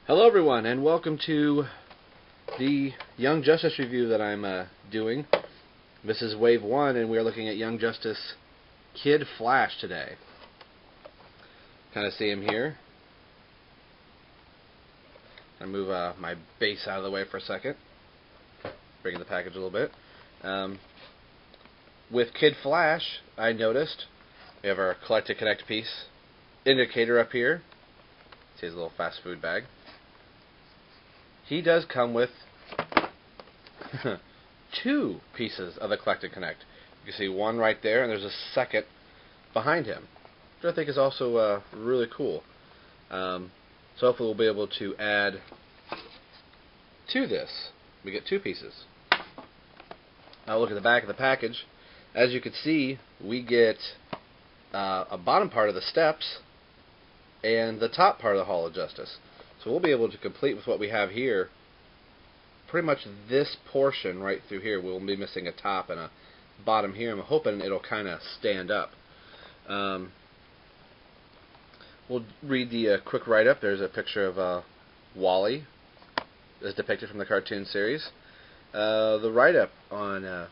Hello everyone, and welcome to the Young Justice review that I'm doing. This is Wave 1, and we are looking at Young Justice Kid Flash today. Kind of see him here. I move my base out of the way for a second. Bring in the package a little bit. With Kid Flash, I noticed we have our Collect to Connect piece indicator up here. See his little fast food bag. He does come with two pieces of the Collect to Connect. You can see one right there, and there's a second behind him, which I think is also really cool. So hopefully we'll be able to add to this. We get two pieces. Now look at the back of the package. As you can see, we get a bottom part of the steps and the top part of the Hall of Justice. So we'll be able to complete with what we have here. Pretty much this portion right through here. We'll be missing a top and a bottom here. I'm hoping it'll kind of stand up. We'll read the quick write-up. There's a picture of Wally, as depicted from the cartoon series. The write-up on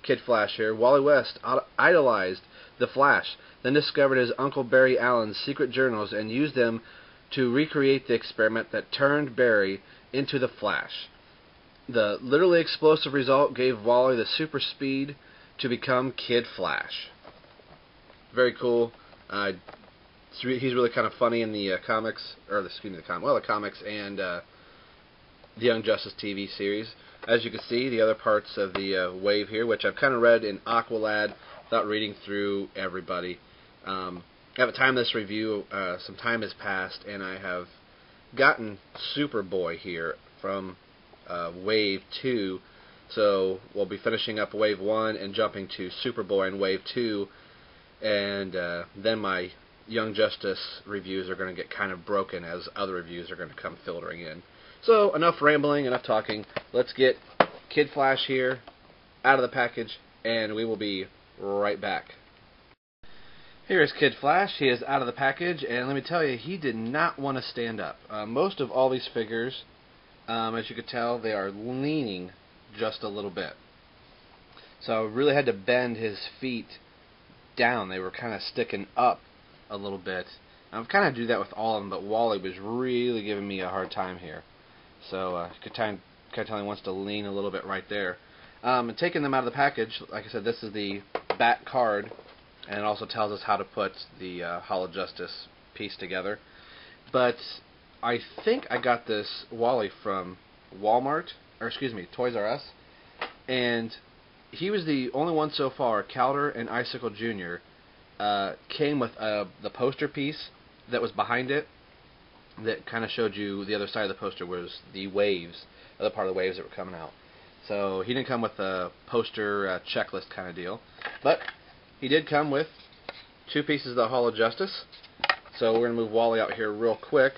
Kid Flash here. Wally West idolized the Flash, then discovered his Uncle Barry Allen's secret journals and used them to recreate the experiment that turned Barry into the Flash. The literally explosive result gave Wally the super speed to become Kid Flash. Very cool. He's really kind of funny in the comics, or the comics and the Young Justice TV series. As you can see, the other parts of the wave here, which I've kind of read in Aqualad without reading through everybody. At the time of this review, some time has passed, and I have gotten Superboy here from Wave 2, so we'll be finishing up Wave 1 and jumping to Superboy in Wave 2, and then my Young Justice reviews are going to get kind of broken as other reviews are going to come filtering in. So, enough rambling, enough talking. Let's get Kid Flash here out of the package, and we will be right back. Here is Kid Flash. He is out of the package, and let me tell you, he did not want to stand up. Most of all these figures, as you could tell, they are leaning just a little bit. So I really had to bend his feet down. They were kind of sticking up a little bit. I've kind of do that with all of them, but Wally was really giving me a hard time here. So you could kind of tell he wants to lean a little bit right there. And taking them out of the package, like I said, this is the back card. And it also tells us how to put the Hall of Justice piece together. But I think I got this Wally from Walmart, or excuse me, Toys R Us. And he was the only one so far, Calder and Icicle Jr., came with the poster piece that was behind it that kind of showed you the other side of the poster was the waves, the other part of the waves that were coming out. So he didn't come with a poster checklist kind of deal. But he did come with two pieces of the Hall of Justice. So we're going to move Wally out here real quick,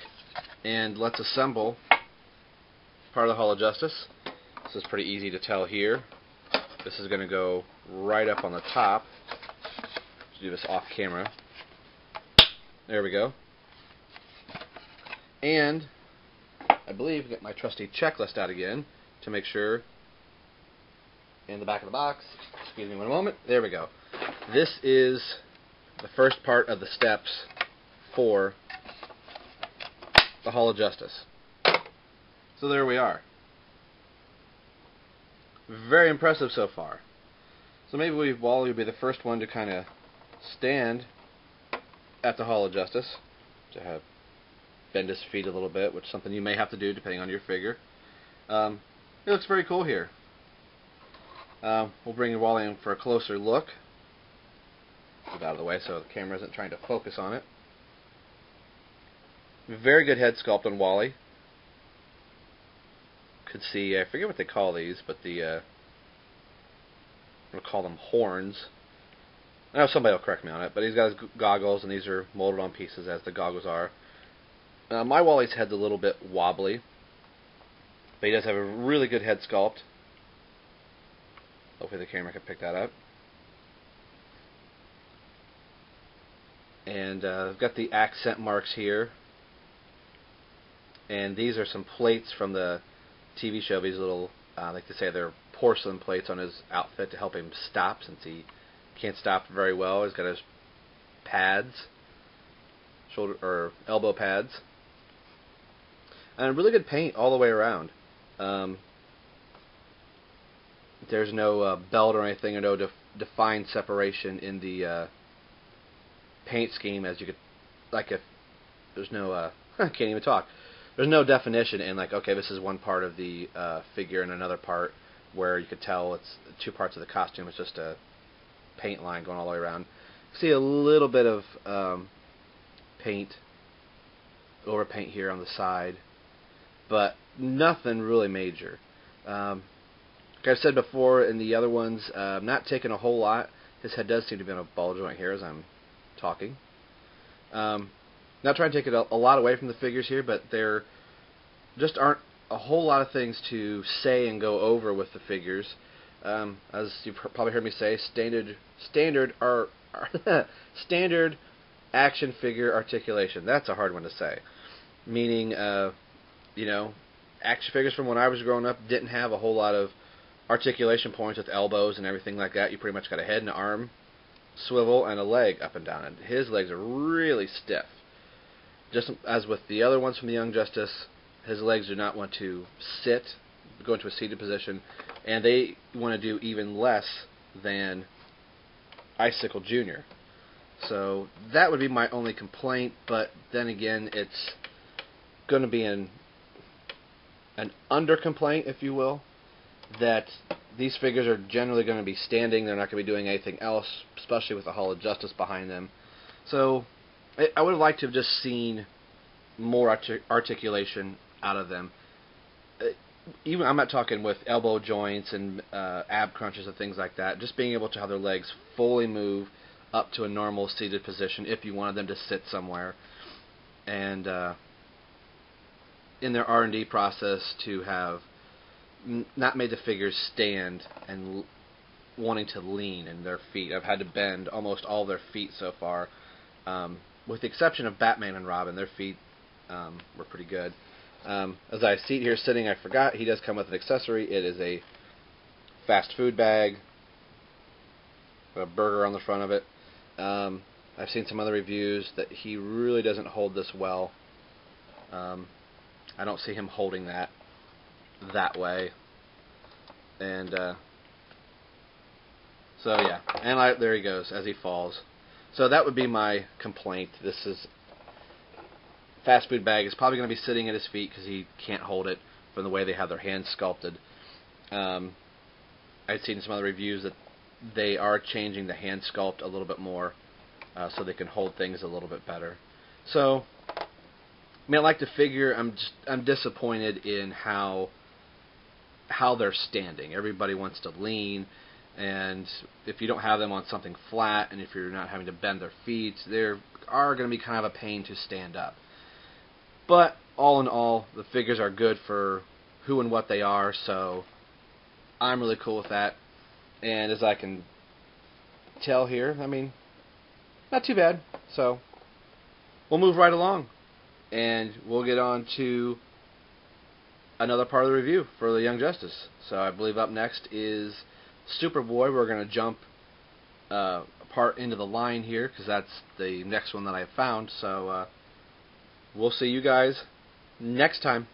and let's assemble part of the Hall of Justice. This is pretty easy to tell here. This is going to go right up on the top. Let's do this off camera. There we go. And I believe get my trusty checklist out again to make sure. In the back of the box. Excuse me one moment. There we go. This is the first part of the steps for the Hall of Justice. So there we are. Very impressive so far. So maybe Wally will be the first one to kind of stand at the Hall of Justice, to have bend his feet a little bit, which is something you may have to do depending on your figure. It looks very cool here. We'll bring Wally in for a closer look. Move out of the way so the camera isn't trying to focus on it. Very good head sculpt on Wally. Could see, I forget what they call these, but we'll call them horns. I know somebody will correct me on it, but he's got his goggles, and these are molded on pieces as the goggles are. My Wally's head's a little bit wobbly, but he does have a really good head sculpt. Hopefully the camera can pick that up. And I've got the accent marks here And these are some plates from the TV show. These little, like they say, they're porcelain plates on his outfit to help him stop, since he can't stop very well. He's got his pads, shoulder or elbow pads, and really good paint all the way around. There's no belt or anything, or no defined separation in the paint scheme, as you could, like, if there's no I can't even talk. There's no definition in, like, okay, this is one part of the figure and another part where you could tell it's two parts of the costume. It's just a paint line going all the way around. See a little bit of over paint here on the side, but nothing really major. Like I've said before in the other ones, not taking a whole lot. His head does seem to be on a ball joint here as I'm talking. Not trying to take it a lot away from the figures here, but there just aren't a whole lot of things to say and go over with the figures. As you've probably heard me say, standard action figure articulation. That's a hard one to say. Meaning, action figures from when I was growing up didn't have a whole lot of articulation points with elbows and everything like that. You pretty much got a head and an arm swivel and a leg up and down. And his legs are really stiff. Just as with the other ones from the Young Justice, his legs do not want to sit, go into a seated position, and they want to do even less than Icicle Jr. So that would be my only complaint, but then again, it's going to be an under-complaint, if you will, that these figures are generally going to be standing. They're not going to be doing anything else, especially with the Hall of Justice behind them. So I would have liked to have just seen more articulation out of them. Even I'm not talking with elbow joints and ab crunches and things like that. Just being able to have their legs fully move up to a normal seated position if you wanted them to sit somewhere. And in their R&D process to have not made the figures stand and wanting to lean in their feet. I've had to bend almost all their feet so far. With the exception of Batman and Robin, their feet were pretty good. As I see it here sitting, I forgot, he does come with an accessory. It is a fast food bag, a burger on the front of it. I've seen some other reviews that he really doesn't hold this well. I don't see him holding that way. And so yeah, and there he goes as he falls. So that would be my complaint. This is fast food bag is probably going to be sitting at his feet because he can't hold it from the way they have their hands sculpted. I'd seen some other reviews that they are changing the hand sculpt a little bit more so they can hold things a little bit better. So, I mean, I like the figure. I'm disappointed in how they're standing. Everybody wants to lean, and if you don't have them on something flat, and if you're not having to bend their feet, they are going to be kind of a pain to stand up. But all in all, the figures are good for who and what they are, so I'm really cool with that. And as I can tell here, I mean, not too bad. So we'll move right along, and we'll get on to another part of the review for the Young Justice. So I believe up next is Superboy. We're going to jump part into the line here because that's the next one that I found. So we'll see you guys next time.